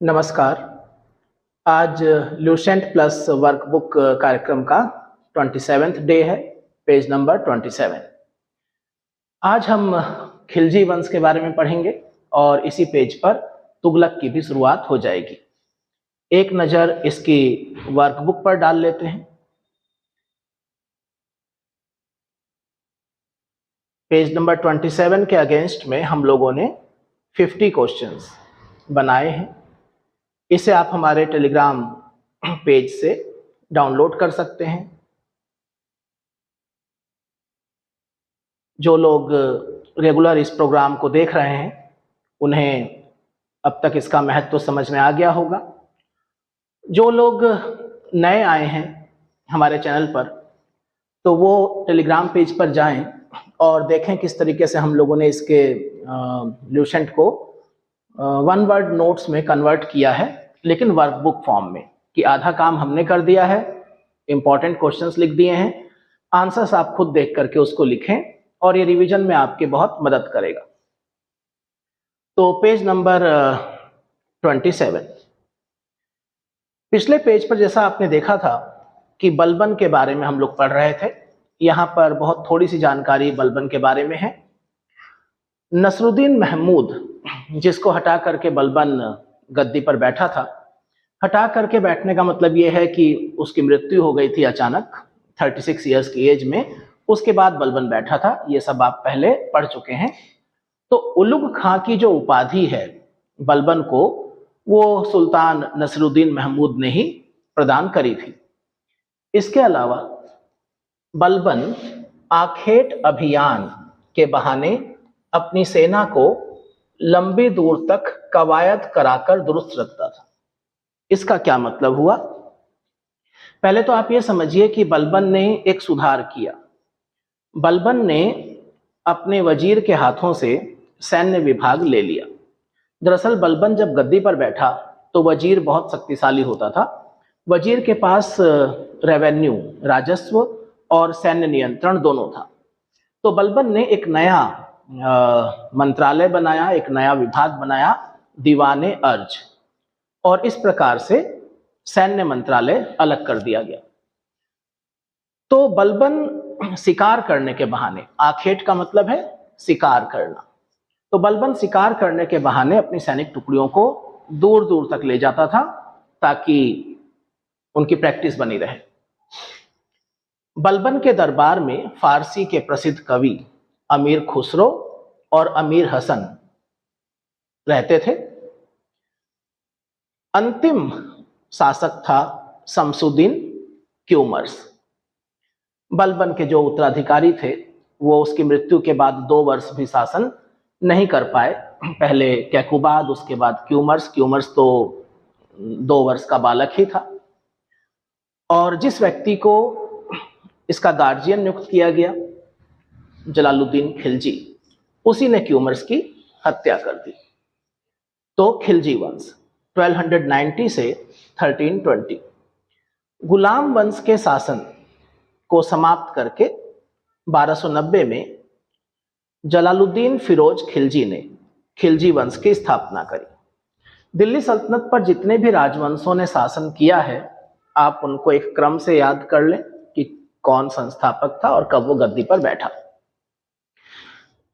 नमस्कार। आज Lucent plus workbook कार्यक्रम का 27वां डे है, पेज नंबर 27। आज हम खिलजी वंश के बारे में पढ़ेंगे और इसी पेज पर तुगलक की भी शुरुआत हो जाएगी। एक नज़र इसकी वर्कबुक पर डाल लेते हैं। पेज नंबर 27 के अगेंस्ट में हम लोगों ने 50 क्वेश्चंस बनाए हैं। इसे आप हमारे टेलीग्राम पेज से डाउनलोड कर सकते हैं। जो लोग रेगुलर इस प्रोग्राम को देख रहे हैं उन्हें अब तक इसका महत्व तो समझ में आ गया होगा। जो लोग नए आए हैं हमारे चैनल पर, तो वो टेलीग्राम पेज पर जाएं और देखें किस तरीके से हम लोगों ने इसके ल्यूसेंट को वन वर्ड नोट्स में कन्वर्ट किया है, लेकिन वर्कबुक फॉर्म में, कि आधा काम हमने कर दिया है, इंपॉर्टेंट क्वेश्चंस लिख दिए हैं, आंसर्स आप खुद देख करके उसको लिखें और ये रिवीजन में आपके बहुत मदद करेगा। तो पेज नंबर 27, पिछले पेज पर जैसा आपने देखा था कि बलबन के बारे में हम लोग पढ़ रहे थे। यहाँ पर बहुत थोड़ी सी जानकारी बलबन के बारे में है। नसरुद्दीन महमूद, जिसको हटा करके बलबन गद्दी पर बैठा था, हटा करके बैठने का मतलब ये है कि उसकी मृत्यु हो गई थी अचानक 36 इयर्स की एज में। उसके बाद बलबन बैठा था, ये सब आप पहले पढ़ चुके हैं। तो उलुग खां की जो उपाधि है बलबन को, वो सुल्तान नसरुद्दीन महमूद ने ही प्रदान करी थी। इसके अलावा बलबन आखेट अभियान के बहाने अपनी सेना को लंबी दूर तक कवायद कराकर दुरुस्त रखता था। इसका क्या मतलब हुआ? पहले तो आप ये समझिए कि बलबन ने एक सुधार किया। बलबन ने अपने वजीर के हाथों से सैन्य विभाग ले लिया। दरअसल बलबन जब गद्दी पर बैठा तो वजीर बहुत शक्तिशाली होता था। वजीर के पास रेवेन्यू, राजस्व और सैन्य नियंत्रण दोनों था। तो बलबन ने एक नया मंत्रालय बनाया, एक नया विभाग बनाया, दीवाने अर्ज, और इस प्रकार से सैन्य मंत्रालय अलग कर दिया गया। तो बलबन शिकार करने के बहाने, आखेट का मतलब है शिकार करना, तो बलबन शिकार करने के बहाने अपनी सैनिक टुकड़ियों को दूर दूर तक ले जाता था ताकि उनकी प्रैक्टिस बनी रहे। बलबन के दरबार में फारसी के प्रसिद्ध कवि अमीर खुसरो और अमीर हसन रहते थे। अंतिम शासक था शमसुद्दीन क्यूमर्स। बलबन के जो उत्तराधिकारी थे वो उसकी मृत्यु के बाद 2 वर्ष भी शासन नहीं कर पाए। पहले कैकुबाद, उसके बाद क्यूमर्स। क्यूमर्स तो 2 वर्ष का बालक ही था। और जिस व्यक्ति को इसका गार्जियन नियुक्त किया गया, जलालुद्दीन खिलजी, उसी ने क्यूमर्स की हत्या कर दी। तो खिलजी वंश 1290 से 1320 गुलाम वंश के शासन को समाप्त करके 1290 में जलालुद्दीन फिरोज खिलजी ने खिलजी वंश की स्थापना करी। दिल्ली सल्तनत पर जितने भी राजवंशों ने शासन किया है, आप उनको एक क्रम से याद कर लें कि कौन संस्थापक था और कब वो गद्दी पर बैठा।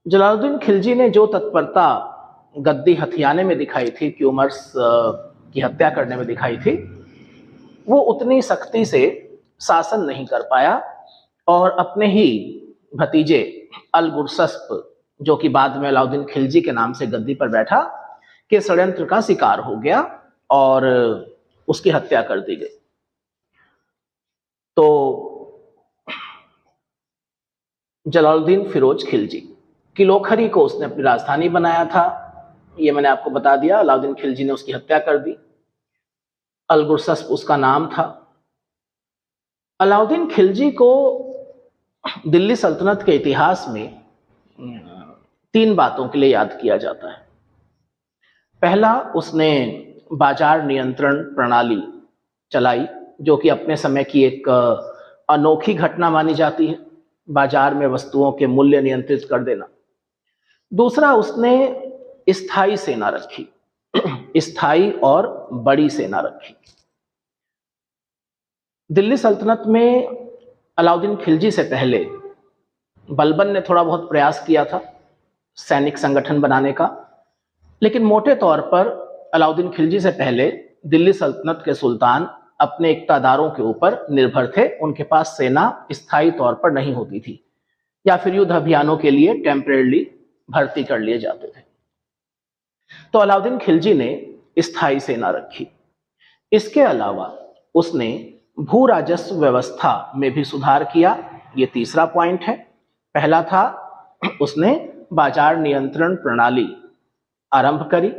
जलालुद्दीन खिलजी ने जो तत्परता गद्दी हथियाने में दिखाई थी, क्यूमर्स की हत्या करने में दिखाई थी, वो उतनी सख्ती से शासन नहीं कर पाया और अपने ही भतीजे अल गुरसस्प, जो कि बाद में अलाउद्दीन खिलजी के नाम से गद्दी पर बैठा, के षड्यंत्र का शिकार हो गया और उसकी हत्या कर दी गई। तो जलालुद्दीन फिरोज खिलजी, किलोखरी को उसने अपनी राजधानी बनाया था, ये मैंने आपको बता दिया। अलाउद्दीन खिलजी ने उसकी हत्या कर दी। अल गुरसस्प उसका नाम था। अलाउद्दीन खिलजी को दिल्ली सल्तनत के इतिहास में 3 बातों के लिए याद किया जाता है। पहला, उसने बाजार नियंत्रण प्रणाली चलाई, जो कि अपने समय की एक अनोखी घटना मानी जाती है, बाजार में वस्तुओं के मूल्य नियंत्रित कर देना। दूसरा, उसने स्थायी सेना रखी। स्थायी और बड़ी सेना रखी। दिल्ली सल्तनत में अलाउद्दीन खिलजी से पहले बलबन ने थोड़ा बहुत प्रयास किया था सैनिक संगठन बनाने का, लेकिन मोटे तौर पर अलाउद्दीन खिलजी से पहले दिल्ली सल्तनत के सुल्तान अपने इक्तादारों के ऊपर निर्भर थे। उनके पास सेना स्थायी तौर पर नहीं होती थी या फिर युद्ध अभियानों के लिए टेम्परेरली भर्ती कर लिए जाते थे। तो अलाउद्दीन खिलजी ने स्थायी सेना रखी। इसके अलावा उसने भू राजस्व व्यवस्था में भी सुधार किया। ये तीसरा पॉइंट है। पहला था उसने बाजार नियंत्रण प्रणाली आरंभ करी।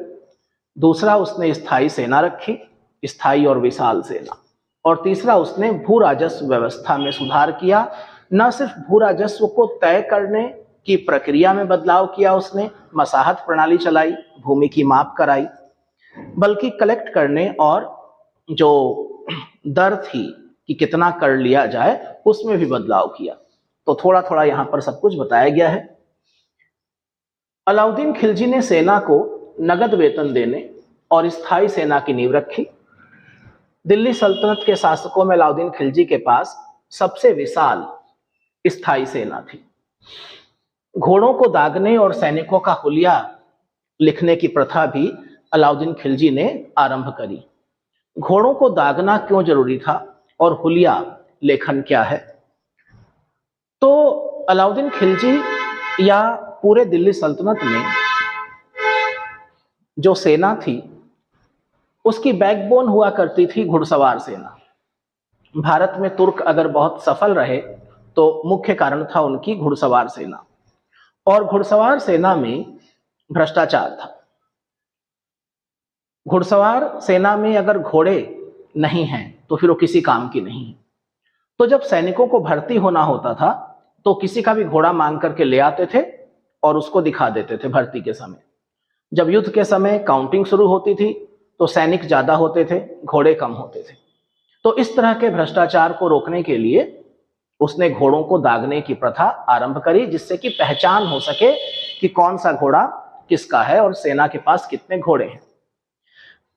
दूसरा उसने स्थायी सेना रखी, स्थायी और विशाल सेना। और तीसरा उसने भू राजस्व व्यवस्था में सुधार किया। न सिर्फ भू राजस्व को तय करने की प्रक्रिया में बदलाव किया, उसने मसाहत प्रणाली चलाई, भूमि की माप कराई, बल्कि कलेक्ट करने और जो दर थी कि कितना कर लिया जाए उसमें भी बदलाव किया। तो थोड़ा थोड़ा यहां पर सब कुछ बताया गया है। अलाउद्दीन खिलजी ने सेना को नगद वेतन देने और स्थायी सेना की नींव रखी। दिल्ली सल्तनत के शासकों में अलाउद्दीन खिलजी के पास सबसे विशाल स्थायी सेना थी। घोड़ों को दागने और सैनिकों का हुलिया लिखने की प्रथा भी अलाउद्दीन खिलजी ने आरंभ करी। घोड़ों को दागना क्यों जरूरी था और हुलिया लेखन क्या है? तो अलाउद्दीन खिलजी या पूरे दिल्ली सल्तनत में जो सेना थी उसकी बैकबोन हुआ करती थी घुड़सवार सेना। भारत में तुर्क अगर बहुत सफल रहे तो मुख्य कारण था उनकी घुड़सवार सेना। और घुड़सवार सेना में भ्रष्टाचार था। घुड़सवार सेना में अगर घोड़े नहीं हैं तो फिर वो किसी काम की नहीं है। तो जब सैनिकों को भर्ती होना होता था तो किसी का भी घोड़ा मांग करके ले आते थे और उसको दिखा देते थे भर्ती के समय। जब युद्ध के समय काउंटिंग शुरू होती थी तो सैनिक ज्यादा होते थे, घोड़े कम होते थे। तो इस तरह के भ्रष्टाचार को रोकने के लिए उसने घोड़ों को दागने की प्रथा आरंभ करी, जिससे कि पहचान हो सके कि कौन सा घोड़ा किसका है और सेना के पास कितने घोड़े हैं।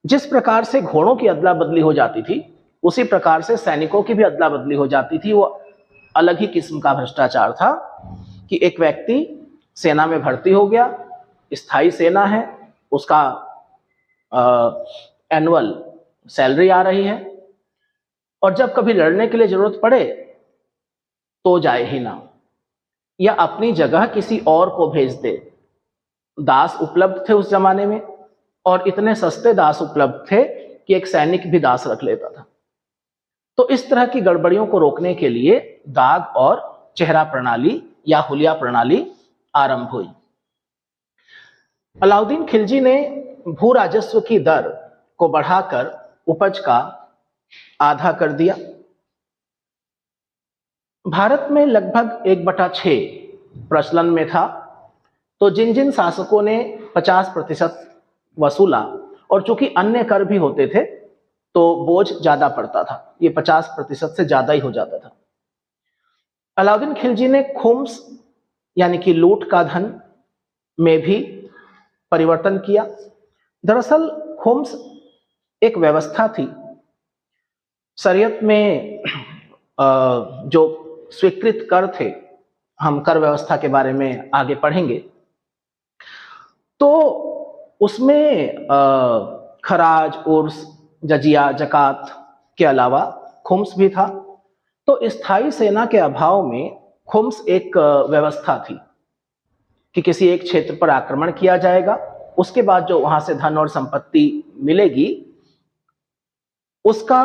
जिस प्रकार से घोड़ों की अदला बदली हो जाती थी उसी प्रकार से सैनिकों की भी अदला बदली हो जाती थी। वो अलग ही किस्म का भ्रष्टाचार था कि एक व्यक्ति सेना में भर्ती हो गया, स्थायी सेना है, उसका एनुअल सैलरी आ रही है, और जब कभी लड़ने के लिए जरूरत पड़े तो जाए ही ना, या अपनी जगह किसी और को भेज दे। दास उपलब्ध थे उस जमाने में और इतने सस्ते दास उपलब्ध थे कि एक सैनिक भी दास रख लेता था। तो इस तरह की गड़बड़ियों को रोकने के लिए दाग और चेहरा प्रणाली या हुलिया प्रणाली आरंभ हुई। अलाउद्दीन खिलजी ने भू राजस्व की दर को बढ़ाकर उपज का आधा कर दिया। भारत में लगभग 1/6 प्रचलन में था। तो जिन जिन शासकों ने 50% वसूला, और चूंकि अन्य कर भी होते थे तो बोझ ज्यादा पड़ता था, ये 50% से ज्यादा ही हो जाता था। अलाउद्दीन खिलजी ने खुम्स यानी कि लूट का धन में भी परिवर्तन किया। दरअसल खुम्स एक व्यवस्था थी शरीयत में, जो स्वीकृत कर थे। हम कर व्यवस्था के बारे में आगे पढ़ेंगे। तो उसमें खराज, उर्स, जजिया, जकात के अलावा खुम्स भी था। तो स्थायी सेना के अभाव में खुम्स एक व्यवस्था थी कि किसी एक क्षेत्र पर आक्रमण किया जाएगा, उसके बाद जो वहां से धन और संपत्ति मिलेगी उसका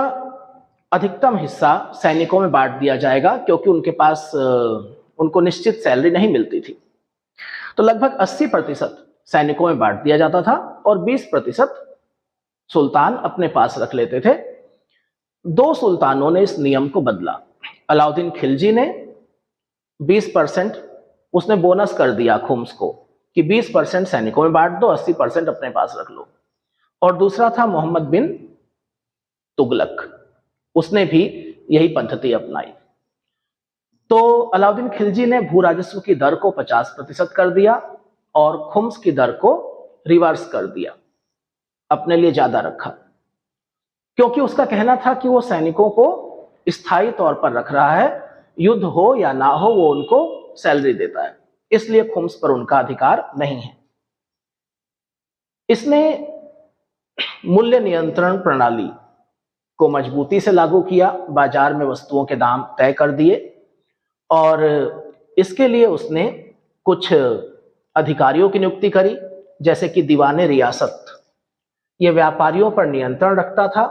अधिकतम हिस्सा सैनिकों में बांट दिया जाएगा, क्योंकि उनके पास उनको निश्चित सैलरी नहीं मिलती थी। तो लगभग 80% सैनिकों में बांट दिया जाता था और 20% सुल्तान अपने पास रख लेते थे। 2 सुल्तानों ने इस नियम को बदला। अलाउद्दीन खिलजी ने 20% उसने बोनस कर दिया खुम्स को कि 20% सैनिकों में बांट दो, 80% अपने पास रख लो। और दूसरा था मोहम्मद बिन तुगलक, उसने भी यही पद्धति अपनाई। तो अलाउद्दीन खिलजी ने भू राजस्व की दर को 50% कर दिया और खुम्स की दर को रिवर्स कर दिया। अपने लिए ज्यादा रखा, क्योंकि उसका कहना था कि वो सैनिकों को स्थायी तौर पर रख रहा है, युद्ध हो या ना हो वो उनको सैलरी देता है, इसलिए खुम्स पर उनका अधिकार नहीं है। इसने मूल्य नियंत्रण प्रणाली को मजबूती से लागू किया, बाजार में वस्तुओं के दाम तय कर दिए, और इसके लिए उसने कुछ अधिकारियों की नियुक्ति करी, जैसे कि दीवाने रियासत। ये व्यापारियों पर नियंत्रण रखता था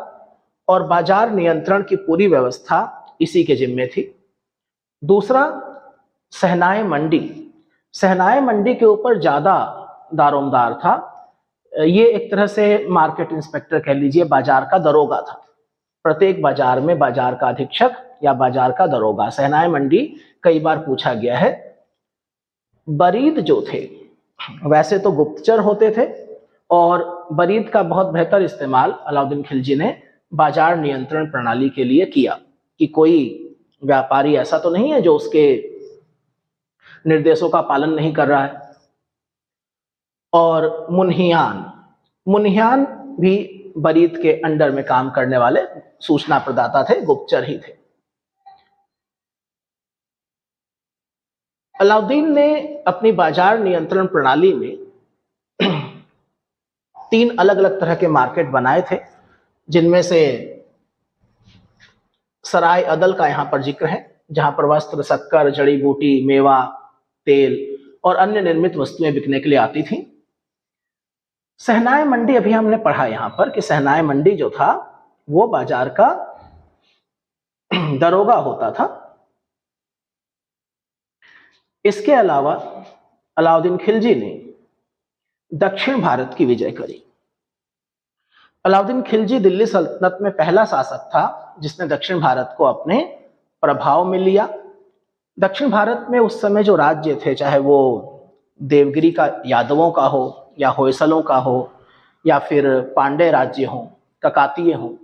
और बाजार नियंत्रण की पूरी व्यवस्था इसी के जिम्मे थी। दूसरा, सहनाए मंडी। सहनाए मंडी के ऊपर ज्यादा दारोमदार था। ये एक तरह से मार्केट इंस्पेक्टर कह लीजिए, बाजार का दरोगा था। प्रत्येक बाजार में बाजार का अधीक्षक या बाजार का दरोगा। सहनाए मंडी कई बार पूछा गया है। बरीद जो थे वैसे तो गुप्तचर होते थे, और बरीद का बहुत बेहतर इस्तेमाल अलाउद्दीन खिलजी ने बाजार नियंत्रण प्रणाली के लिए किया, कि कोई व्यापारी ऐसा तो नहीं है जो उसके निर्देशों का पालन नहीं कर रहा है। और मुन्हियान, मुन्हियान भी बरीद के अंडर में काम करने वाले सूचना प्रदाता थे, गुप्तचर ही थे। अलाउद्दीन ने अपनी बाजार नियंत्रण प्रणाली में 3 अलग अलग तरह के मार्केट बनाए थे, जिनमें से सराय अदल का यहां पर जिक्र है, जहां पर वस्त्र, शक्कर, जड़ी बूटी, मेवा, तेल और अन्य निर्मित वस्तुएं बिकने के लिए आती थी। सहनाए मंडी अभी हमने पढ़ा यहां पर कि सहनाए मंडी जो था वो बाजार का दरोगा होता था। इसके अलावा अलाउद्दीन खिलजी ने दक्षिण भारत की विजय करी। अलाउद्दीन खिलजी दिल्ली सल्तनत में पहला शासक था जिसने दक्षिण भारत को अपने प्रभाव में लिया। दक्षिण भारत में उस समय जो राज्य थे, चाहे वो देवगिरी का यादवों का हो या होयसलों का हो या फिर पांडे राज्य हो, ककातीय हो,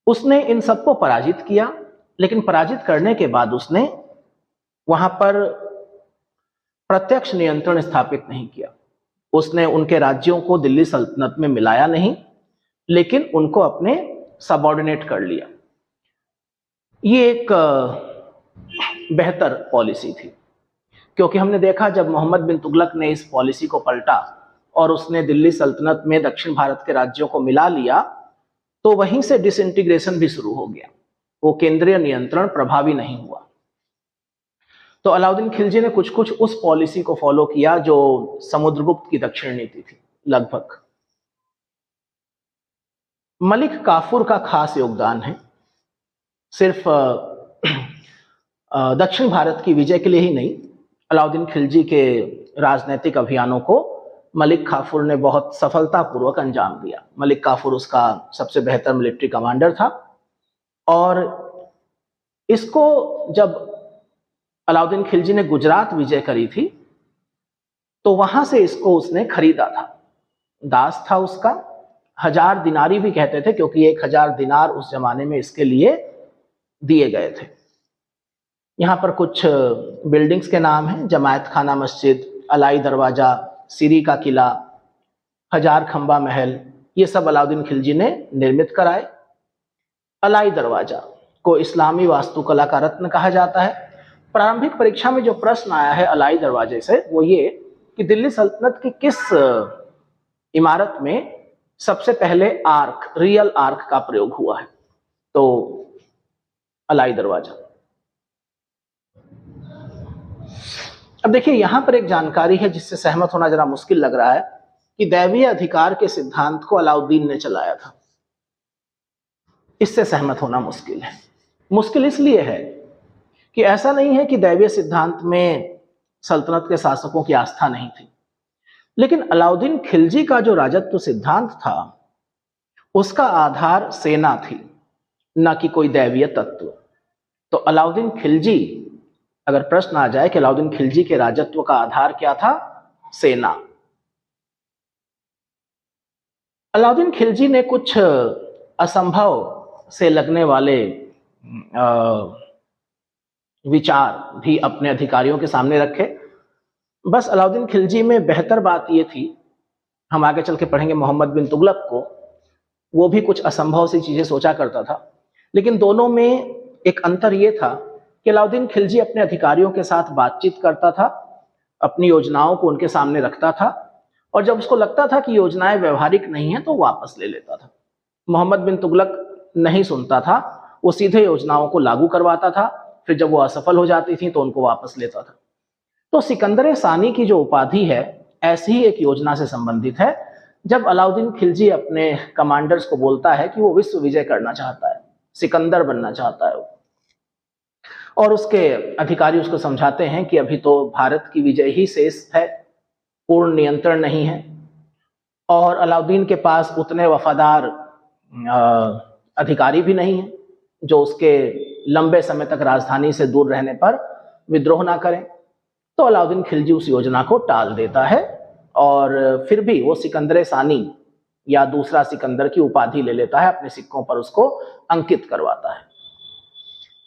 उसने इन सबको पराजित किया। लेकिन पराजित करने के बाद उसने वहां पर प्रत्यक्ष नियंत्रण स्थापित नहीं किया। उसने उनके राज्यों को दिल्ली सल्तनत में मिलाया नहीं, लेकिन उनको अपने सबऑर्डिनेट कर लिया। ये एक बेहतर पॉलिसी थी, क्योंकि हमने देखा जब मोहम्मद बिन तुगलक ने इस पॉलिसी को पलटा और उसने दिल्ली सल्तनत में दक्षिण भारत के राज्यों को मिला लिया, तो वहीं से डिसइंटीग्रेशन भी शुरू हो गया। वो केंद्रीय नियंत्रण प्रभावी नहीं हुआ। तो अलाउद्दीन खिलजी ने कुछ कुछ उस पॉलिसी को फॉलो किया जो समुद्रगुप्त की दक्षिण नीति थी लगभग। मलिक काफूर का खास योगदान है, सिर्फ दक्षिण भारत की विजय के लिए ही नहीं, अलाउद्दीन खिलजी के राजनीतिक अभियानों को मलिक काफूर ने बहुत सफलतापूर्वक अंजाम दिया। मलिक काफूर उसका सबसे बेहतर मिलिट्री कमांडर था, और इसको जब अलाउद्दीन खिलजी ने गुजरात विजय करी थी तो वहां से इसको उसने खरीदा था। दास था उसका, 1000 दिनारी भी कहते थे, क्योंकि 1000 दिनार उस जमाने में इसके लिए दिए गए थे। यहाँ पर कुछ बिल्डिंग्स के नाम हैं: जमायत खाना मस्जिद, अलाई दरवाजा, सिरी का किला, 1000 खंबा महल। ये सब अलाउद्दीन खिलजी ने निर्मित कराए। अलाई दरवाजा को इस्लामी वास्तुकला का रत्न कहा जाता है। प्रारंभिक परीक्षा में जो प्रश्न आया है अलाई दरवाजे से, वो ये कि दिल्ली सल्तनत की किस इमारत में सबसे पहले आर्क, रियल आर्क का प्रयोग हुआ है, तो अलाई दरवाजा। अब देखिए, यहां पर एक जानकारी है जिससे सहमत होना जरा मुश्किल लग रहा है, कि दैवीय अधिकार के सिद्धांत को अलाउद्दीन ने चलाया था। इससे सहमत होना मुश्किल है। मुश्किल इसलिए है कि ऐसा नहीं है कि दैवीय सिद्धांत में सल्तनत के शासकों की आस्था नहीं थी, लेकिन अलाउद्दीन खिलजी का जो राजत्व सिद्धांत था उसका आधार सेना थी, न कि कोई दैवीय तत्व। तो अलाउद्दीन खिलजी, अगर प्रश्न आ जाए कि अलाउद्दीन खिलजी के राजत्व का आधार क्या था, सेना। अलाउद्दीन खिलजी ने कुछ असंभव से लगने वाले विचार भी अपने अधिकारियों के सामने रखे। बस अलाउद्दीन खिलजी में बेहतर बात यह थी हम आगे चल के पढ़ेंगे मोहम्मद बिन तुगलक को, वो भी कुछ असंभव सी चीजें सोचा करता था। लेकिन दोनों में एक अंतर ये था कि अलाउद्दीन खिलजी अपने अधिकारियों के साथ बातचीत करता था, अपनी योजनाओं को उनके सामने रखता था, और जब उसको लगता था कि योजनाएं व्यवहारिक नहीं है तो वापस ले लेता था। मोहम्मद बिन तुगलक नहीं सुनता था, वो सीधे योजनाओं को लागू करवाता था, फिर जब वो असफल हो जाती थी तो उनको वापस लेता था। तो सिकंदर सानी की जो उपाधि है ऐसी ही एक योजना से संबंधित है। जब अलाउद्दीन खिलजी अपने कमांडर्स को बोलता है कि वो विश्व विजय करना चाहता है, सिकंदर बनना चाहता है वो, और उसके अधिकारी उसको समझाते हैं कि अभी तो भारत की विजय ही शेष है, पूर्ण नियंत्रण नहीं है, और अलाउद्दीन के पास उतने वफादार अधिकारी भी नहीं है जो उसके लंबे समय तक राजधानी से दूर रहने पर विद्रोह ना करें। तो अलाउद्दीन खिलजी उस योजना को टाल देता है, और फिर भी वो सिकंदर सानी या दूसरा सिकंदर की उपाधि ले लेता है, अपने सिक्कों पर उसको अंकित करवाता है।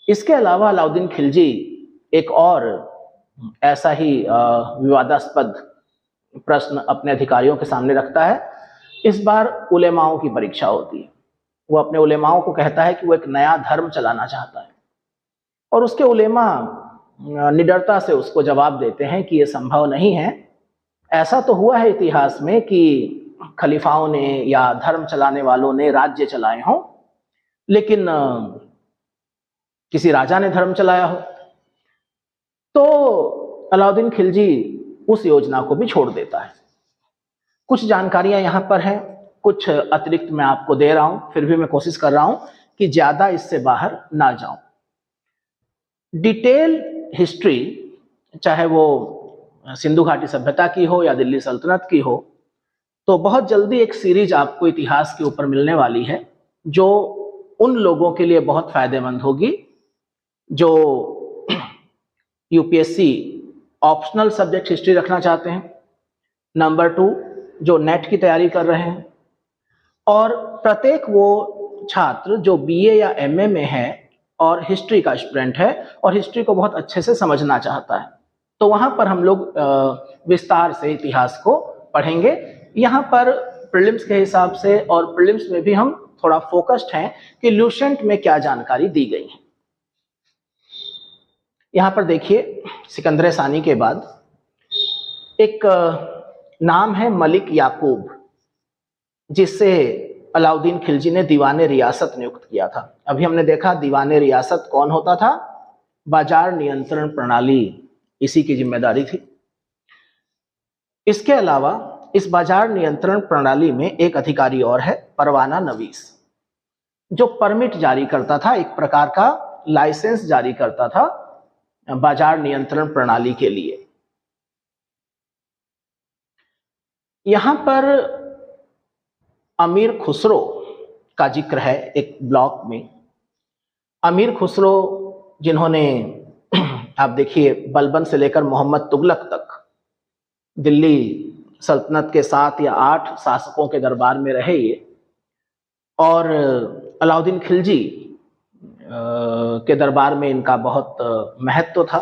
इसके अलावा अलाउद्दीन खिलजी एक और ऐसा ही विवादास्पद प्रश्न अपने अधिकारियों के सामने रखता है। इस बार उलेमाओं की परीक्षा होती है। वो अपने उलेमाओं को कहता है कि वो एक नया धर्म चलाना चाहता है, और उसके उलेमा निडरता से उसको जवाब देते हैं कि ये संभव नहीं है। ऐसा तो हुआ है इतिहास में कि खलीफाओं ने या धर्म चलाने वालों ने राज्य चलाए हों, लेकिन किसी राजा ने धर्म चलाया हो। तो अलाउद्दीन खिलजी उस योजना को भी छोड़ देता है। कुछ जानकारियां यहां पर हैं, कुछ अतिरिक्त मैं आपको दे रहा हूं, फिर भी मैं कोशिश कर रहा हूं कि ज्यादा इससे बाहर ना जाऊं। डिटेल हिस्ट्री, चाहे वो सिंधु घाटी सभ्यता की हो या दिल्ली सल्तनत की हो, तो बहुत जल्दी एक सीरीज आपको इतिहास के ऊपर मिलने वाली है जो उन लोगों के लिए बहुत फायदेमंद होगी जो यूपीएससी ऑप्शनल सब्जेक्ट हिस्ट्री रखना चाहते हैं, नंबर 2 जो नेट की तैयारी कर रहे हैं, और प्रत्येक वो छात्र जो बीए या एमए में है और हिस्ट्री का स्टूडेंट है और हिस्ट्री को बहुत अच्छे से समझना चाहता है। तो वहां पर हम लोग विस्तार से इतिहास को पढ़ेंगे। यहाँ पर प्रीलिम्स के हिसाब से और प्रीलिम्स में भी हम थोड़ा फोकस्ड हैं कि ल्यूसेंट में क्या जानकारी दी गई है। यहाँ पर देखिए, सिकंदर सानी के बाद एक नाम है मलिक याकूब, जिससे अलाउद्दीन खिलजी ने दीवाने रियासत नियुक्त किया था। अभी हमने देखा दीवाने रियासत कौन होता था, बाजार नियंत्रण प्रणाली इसी की जिम्मेदारी थी। इसके अलावा इस बाजार नियंत्रण प्रणाली में एक अधिकारी और है, परवाना नवीस, जो परमिट जारी करता था, एक प्रकार का लाइसेंस जारी करता था बाजार नियंत्रण प्रणाली के लिए। यहां पर अमीर खुसरो का जिक्र है एक ब्लॉक में। अमीर खुसरो जिन्होंने आप देखिए बलबन से लेकर मोहम्मद तुगलक तक दिल्ली सल्तनत के 7 या 8 शासकों के दरबार में रहे ये, और अलाउद्दीन खिलजी के दरबार में इनका बहुत महत्व था।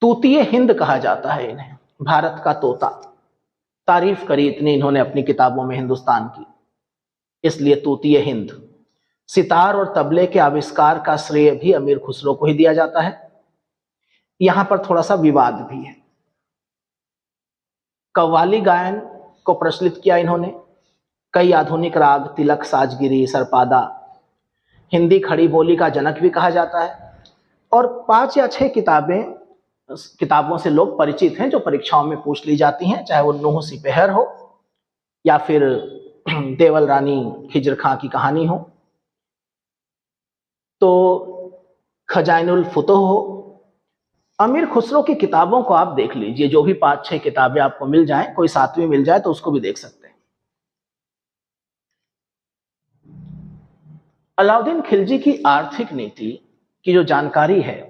तूतीय हिंद कहा जाता है इन्हें, भारत का तोता। तारीफ करी इतनी इन्होंने अपनी किताबों में हिंदुस्तान की, इसलिए तूतीय हिंद। सितार और तबले के आविष्कार का श्रेय भी अमीर खुसरो को ही दिया जाता है। यहां पर थोड़ा सा विवाद भी है। कव्वाली गायन को प्रचलित किया इन्होंने। कई आधुनिक राग, तिलक, साजगिरी, सरपादा, हिंदी खड़ी बोली का जनक भी कहा जाता है। और 5 या 6 किताबों से लोग परिचित हैं जो परीक्षाओं में पूछ ली जाती हैं, चाहे वो नूह सिपहर हो या फिर देवल रानी खिज्र खां की कहानी हो, तो खजाइनुल फुतुह हो। अमीर खुसरो की किताबों को आप देख लीजिए, जो भी 5-6 किताबें आपको मिल जाएं, कोई 7वीं मिल जाए तो उसको भी देख सकते हैं। अलाउद्दीन खिलजी की आर्थिक नीति की जो जानकारी है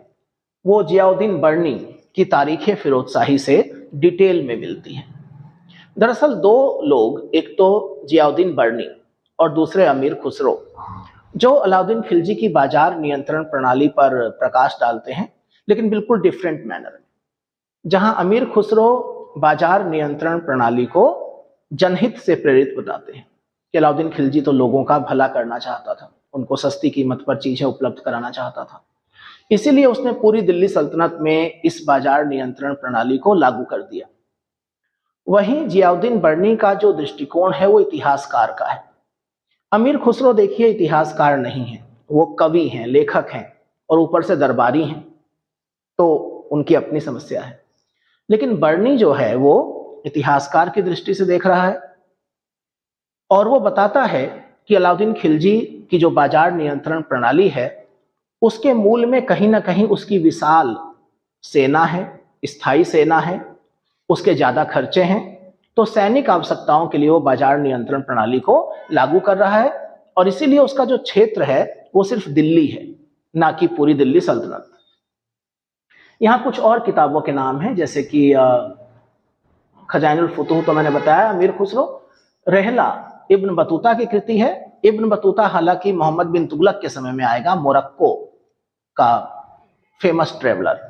वो जियाउद्दीन बर्नी की तारीख फिरोजशाही से डिटेल में मिलती है। दरअसल 2 लोग, एक तो जियाउद्दीन बर्नी और दूसरे अमीर खुसरो, जो अलाउद्दीन खिलजी की बाजार नियंत्रण प्रणाली पर प्रकाश डालते हैं, लेकिन बिल्कुल डिफरेंट मैनर में। जहां अमीर खुसरो बाजार नियंत्रण प्रणाली को जनहित से प्रेरित बताते हैं कि अलाउद्दीन खिलजी तो लोगों का भला करना चाहता था, उनको सस्ती कीमत पर चीजें उपलब्ध कराना चाहता था। इसीलिए उसने पूरी दिल्ली सल्तनत में इस बाजार नियंत्रण प्रणाली को लागू कर दिया। वहीं जियाउद्दीन बर्नी का जो दृष्टिकोण है वो इतिहासकार का है। अमीर खुसरो देखिए इतिहासकार नहीं है, वो कवि हैं, लेखक हैं और ऊपर से दरबारी हैं, तो उनकी अपनी समस्या है। लेकिन बर्नी जो है वो इतिहासकार की दृष्टि से देख रहा है और वो बताता है कि अलाउद्दीन खिलजी की जो बाजार नियंत्रण प्रणाली है उसके मूल में कहीं ना कहीं उसकी विशाल सेना है, स्थायी सेना है, उसके ज्यादा खर्चे हैं, तो सैनिक आवश्यकताओं के लिए वो बाजार नियंत्रण प्रणाली को लागू कर रहा है और इसीलिए उसका जो क्षेत्र है वो सिर्फ दिल्ली है, ना कि पूरी दिल्ली सल्तनत। यहाँ कुछ और किताबों के नाम हैं, जैसे कि खजाइनुल फुतूह तो मैंने बताया अमीर खुसरो, रहला इब्न बतूता की कृति है। इब्न बतूता हालांकि मोहम्मद बिन तुगलक के समय में आएगा, मोरक्को का फेमस ट्रेवलर,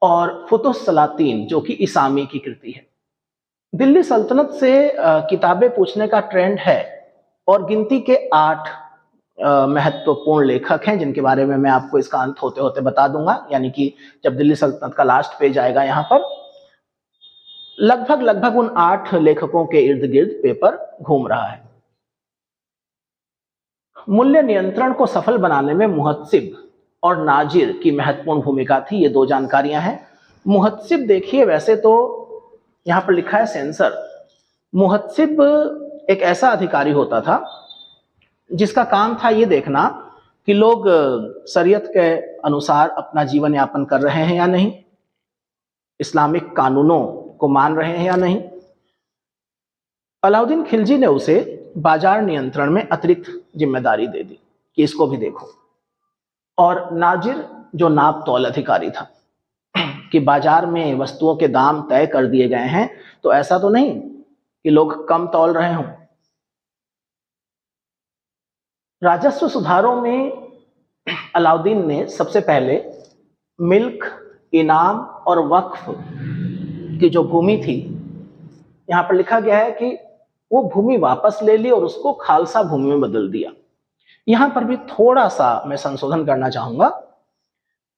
और फुतुह सलातीन जो कि इसामी की कृति है। दिल्ली सल्तनत से किताबें पूछने का ट्रेंड है और गिनती के 8 महत्वपूर्ण लेखक हैं जिनके बारे में मैं आपको इसका अंत होते होते बता दूंगा, यानी कि जब दिल्ली सल्तनत का लास्ट पेज आएगा यहाँ पर लगभग उन 8 लेखकों के इर्द गिर्द पेपर घूम रहा है। मूल्य नियंत्रण को सफल बनाने में मुहत्सिब और नाजिर की महत्वपूर्ण भूमिका थी, ये 2 जानकारियां हैं। मुहत्सिब देखिए, वैसे तो यहां पर लिखा है सेंसर। मुहत्सिब एक ऐसा अधिकारी होता था जिसका काम था ये देखना कि लोग शरीयत के अनुसार अपना जीवन यापन कर रहे हैं या नहीं, इस्लामिक कानूनों को मान रहे हैं या नहीं। अलाउद्दीन खिलजी ने उसे बाजार नियंत्रण में अतिरिक्त जिम्मेदारी दे दी कि इसको भी देखो। और नाजिर जो नाप तौल अधिकारी था कि बाजार में वस्तुओं के दाम तय कर दिए गए हैं, तो ऐसा तो नहीं कि लोग कम तौल रहे हों। राजस्व सुधारों में अलाउद्दीन ने सबसे पहले मिल्क, इनाम और वक्फ की जो भूमि थी, यहां पर लिखा गया है कि वो भूमि वापस ले ली और उसको खालसा भूमि में बदल दिया। यहां पर भी थोड़ा सा मैं संशोधन करना चाहूंगा।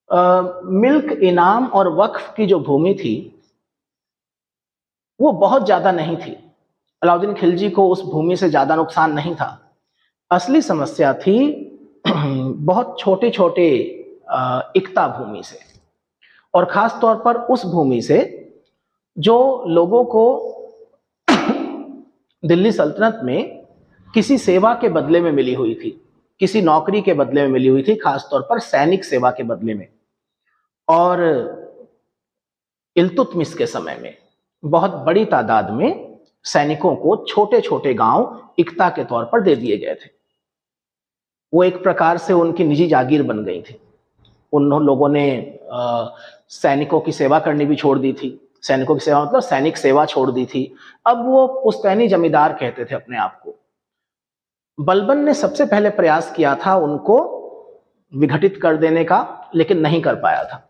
मिल्क, इनाम और वक्फ की जो भूमि थी वो बहुत ज्यादा नहीं थी। अलाउद्दीन खिलजी को उस भूमि से ज्यादा नुकसान नहीं था। असली समस्या थी बहुत छोटे छोटे इक्ता भूमि से, और खास तौर पर उस भूमि से जो लोगों को दिल्ली सल्तनत में किसी सेवा के बदले में मिली हुई थी, किसी नौकरी के बदले में मिली हुई थी, खास तौर पर सैनिक सेवा के बदले में। और इल्तुतमिश के समय में बहुत बड़ी तादाद में सैनिकों को छोटे छोटे गांव इक्ता के तौर पर दे दिए गए थे। वो एक प्रकार से उनकी निजी जागीर बन गई थी। उन लोगों ने सैनिकों की सेवा करनी भी छोड़ दी थी। सैनिकों की सेवा मतलब सैनिक सेवा छोड़ दी थी। अब वो पुश्तैनी जमींदार कहते थे अपने आप को। बलबन ने सबसे पहले प्रयास किया था उनको विघटित कर देने का, लेकिन नहीं कर पाया था।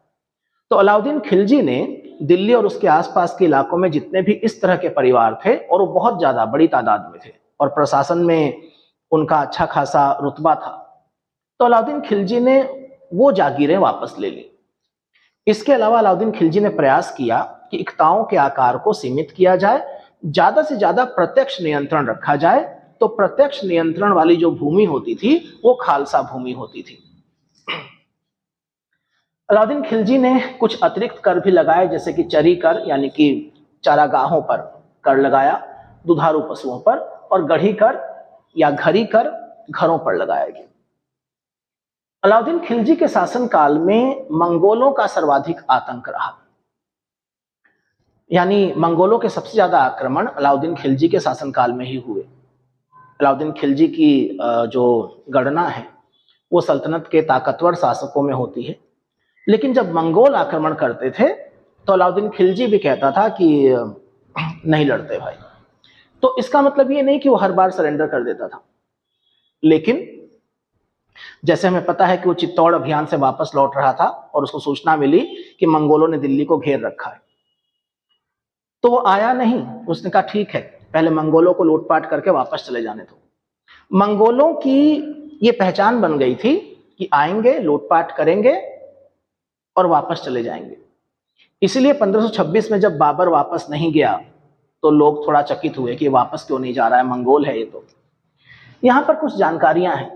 तो अलाउद्दीन खिलजी ने दिल्ली और उसके आसपास के इलाकों में जितने भी इस तरह के परिवार थे, और वो बहुत ज्यादा बड़ी तादाद में थे और प्रशासन में उनका अच्छा खासा रुतबा था, तो अलाउद्दीन खिलजी ने वो जागीरें वापस ले ली। इसके अलावा अलाउद्दीन खिलजी ने प्रयास किया कि इक्ताओं के आकार को सीमित किया जाए, ज्यादा से ज्यादा प्रत्यक्ष नियंत्रण रखा जाए। तो प्रत्यक्ष नियंत्रण वाली जो भूमि होती थी वो खालसा भूमि होती थी। अलाउद्दीन खिलजी ने कुछ अतिरिक्त कर भी लगाए, जैसे कि चरी कर यानी कि चारागाहों पर कर लगाया, दुधारू पशुओं पर, और गढ़ी कर या घरी कर घरों पर लगाया गया। अलाउद्दीन खिलजी के शासनकाल में मंगोलों का सर्वाधिक आतंक रहा, यानी मंगोलों के सबसे ज्यादा आक्रमण अलाउद्दीन खिलजी के शासनकाल में ही हुए। अलाउद्दीन खिलजी की जो गणना है वो सल्तनत के ताकतवर शासकों में होती है, लेकिन जब मंगोल आक्रमण करते थे तो अलाउद्दीन खिलजी भी कहता था कि नहीं लड़ते भाई। तो इसका मतलब ये नहीं कि वो हर बार सरेंडर कर देता था, लेकिन जैसे हमें पता है कि वो चित्तौड़ अभियान से वापस लौट रहा था और उसको सूचना मिली कि मंगोलों ने दिल्ली को घेर रखा है, तो वो आया नहीं। उसने कहा ठीक है, पहले मंगोलों को लूटपाट करके वापस चले जाने दो। मंगोलों की ये पहचान बन गई थी कि आएंगे, लूटपाट करेंगे और वापस चले जाएंगे। इसलिए 1526 में जब बाबर वापस नहीं गया तो लोग थोड़ा चकित हुए कि वापस क्यों नहीं जा रहा है, मंगोल है ये तो। यहां पर कुछ जानकारियां हैं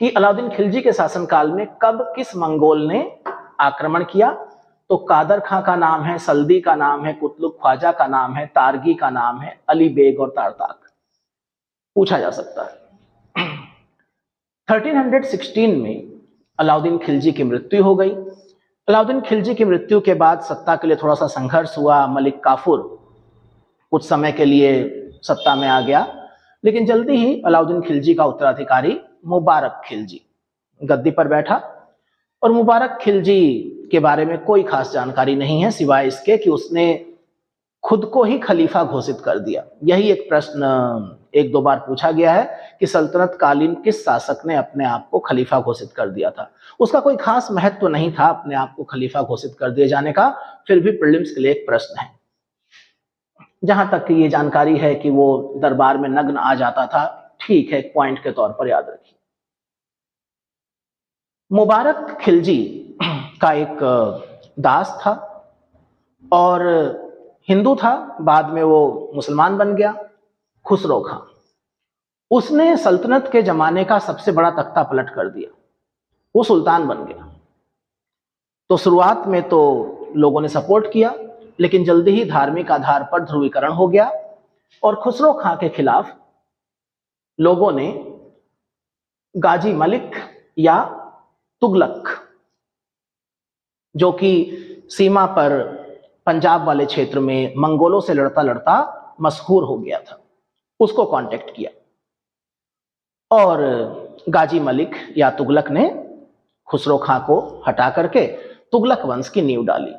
कि अलाउद्दीन खिलजी के शासनकाल में कब किस मंगोल ने आक्रमण किया। तो कादर खां का नाम है, सल्दी का नाम है, कुतलुक ख्वाजा का नाम है, तारगी का नाम है, अली बेग और तारताक पूछा जा सकता है। 1316 में अलाउद्दीन खिलजी की मृत्यु हो गई। अलाउद्दीन खिलजी की मृत्यु के बाद सत्ता के लिए थोड़ा सा संघर्ष हुआ। मलिक काफूर कुछ समय के लिए सत्ता में आ गया, लेकिन जल्दी ही अलाउद्दीन खिलजी का उत्तराधिकारी मुबारक खिलजी गद्दी पर बैठा। और मुबारक खिलजी के बारे में कोई खास जानकारी नहीं है, सिवाय इसके कि उसने खुद को ही खलीफा घोषित कर दिया। यही एक प्रश्न एक दो बार पूछा गया है कि सल्तनत कालीन किस शासक ने अपने आप को खलीफा घोषित कर दिया था। उसका कोई खास महत्व तो नहीं था अपने आप को खलीफा घोषित कर दिए जाने का, फिर भी प्रीलिम्स के लिए एक प्रश्न है। जहां तक ये जानकारी है कि वो दरबार में नग्न आ जाता था, ठीक है, एक पॉइंट के तौर पर याद रखिए। मुबारक खिलजी का एक दास था और हिंदू था, बाद में वो मुसलमान बन गया, खुसरो खां। उसने सल्तनत के जमाने का सबसे बड़ा तख्ता पलट कर दिया, वो सुल्तान बन गया। तो शुरुआत में तो लोगों ने सपोर्ट किया, लेकिन जल्दी ही धार्मिक आधार पर ध्रुवीकरण हो गया और खुसरो खां के खिलाफ लोगों ने गाजी मलिक या तुगलक, जो कि सीमा पर पंजाब वाले क्षेत्र में मंगोलों से लड़ता लड़ता मशहूर हो गया था, उसको कांटेक्ट किया। और गाजी मलिक या तुगलक ने खुसरो खां को हटा करके तुगलक वंश की नींव डाली।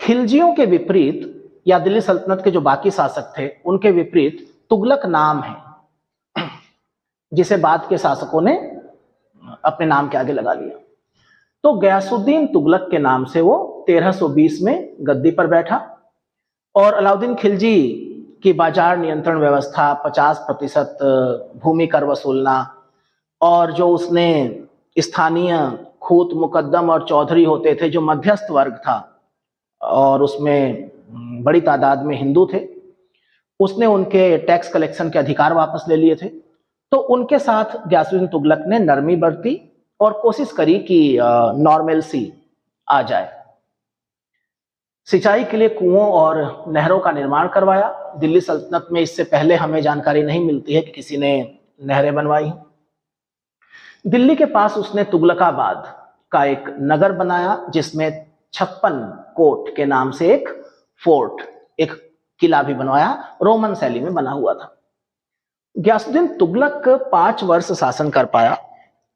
खिलजियों के विपरीत या दिल्ली सल्तनत के जो बाकी शासक थे उनके विपरीत तुगलक नाम है जिसे बाद के शासकों ने अपने नाम के आगे लगा लिया। तो गयासुद्दीन तुगलक के नाम से वो 1320 में गद्दी पर बैठा और अलाउद्दीन खिलजी की बाजार नियंत्रण व्यवस्था, 50% भूमि कर वसूलना, और जो उसने स्थानीय खूत, मुकद्दम और चौधरी होते थे, जो मध्यस्थ वर्ग था और उसमें बड़ी तादाद में हिंदू थे, उसने उनके टैक्स कलेक्शन के अधिकार वापस ले लिए थे। तो उनके साथ गयासुद्दीन तुगलक ने नरमी बरती और कोशिश करी कि नॉर्मलसी आ जाए। सिंचाई के लिए कुओं और नहरों का निर्माण करवाया। दिल्ली सल्तनत में इससे पहले हमें जानकारी नहीं मिलती है कि किसी ने नहरें बनवाई। दिल्ली के पास उसने तुगलकाबाद का एक नगर बनाया जिसमें 56 कोट के नाम से एक फोर्ट, एक किला भी बनवाया, रोमन शैली में बना हुआ था। गयासुद्दीन तुगलक 5 वर्ष शासन कर पाया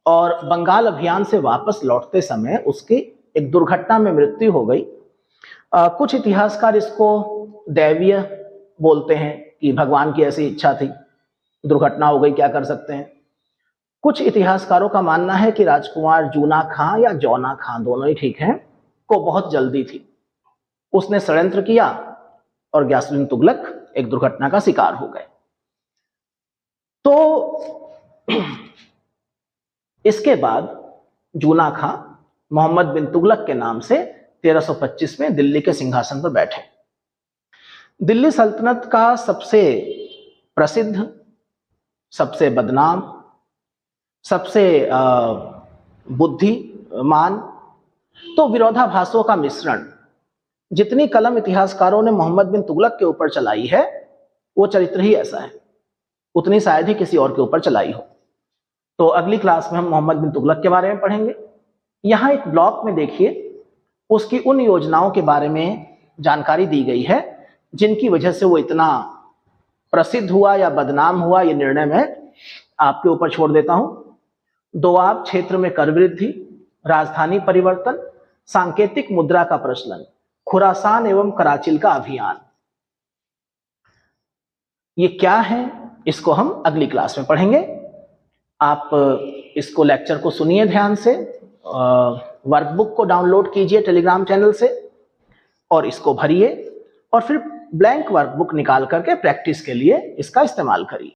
और बंगाल अभियान से वापस लौटते समय उसकी एक दुर्घटना में मृत्यु हो गई। कुछ इतिहासकार इसको दैवीय बोलते हैं कि भगवान की ऐसी इच्छा थी, दुर्घटना हो गई, क्या कर सकते हैं। कुछ इतिहासकारों का मानना है कि राजकुमार जूना खां या जौना खां, दोनों ही ठीक हैं, को बहुत जल्दी थी, उसने षड्यंत्र किया और गयासुद्दीन तुगलक एक दुर्घटना का शिकार हो गए। तो इसके बाद जूना खां मोहम्मद बिन तुगलक के नाम से 1325 में दिल्ली के सिंहासन पर बैठे। दिल्ली सल्तनत का सबसे प्रसिद्ध, सबसे बदनाम, सबसे बुद्धिमान, तो विरोधाभासों का मिश्रण, जितनी कलम इतिहासकारों ने मोहम्मद बिन तुगलक के ऊपर चलाई है वो चरित्र ही ऐसा है, उतनी शायद ही किसी और के ऊपर चलाई हो। तो अगली क्लास में हम मोहम्मद बिन तुगलक के बारे में पढ़ेंगे। यहाँ एक ब्लॉक में देखिए उसकी उन योजनाओं के बारे में जानकारी दी गई है जिनकी वजह से वो इतना प्रसिद्ध हुआ या बदनाम हुआ। ये निर्णय मैं आपके ऊपर छोड़ देता हूं। दोआब क्षेत्र में कर वृद्धि, राजधानी परिवर्तन, सांकेतिक मुद्रा का प्रचलन, खुरासान एवं कराचिल का अभियान, ये क्या है इसको हम अगली क्लास में पढ़ेंगे। आप इसको लेक्चर को सुनिए ध्यान से, वर्कबुक को डाउनलोड कीजिए टेलीग्राम चैनल से और इसको भरिए और फिर ब्लैंक वर्कबुक निकाल करके प्रैक्टिस के लिए इसका इस्तेमाल करिए।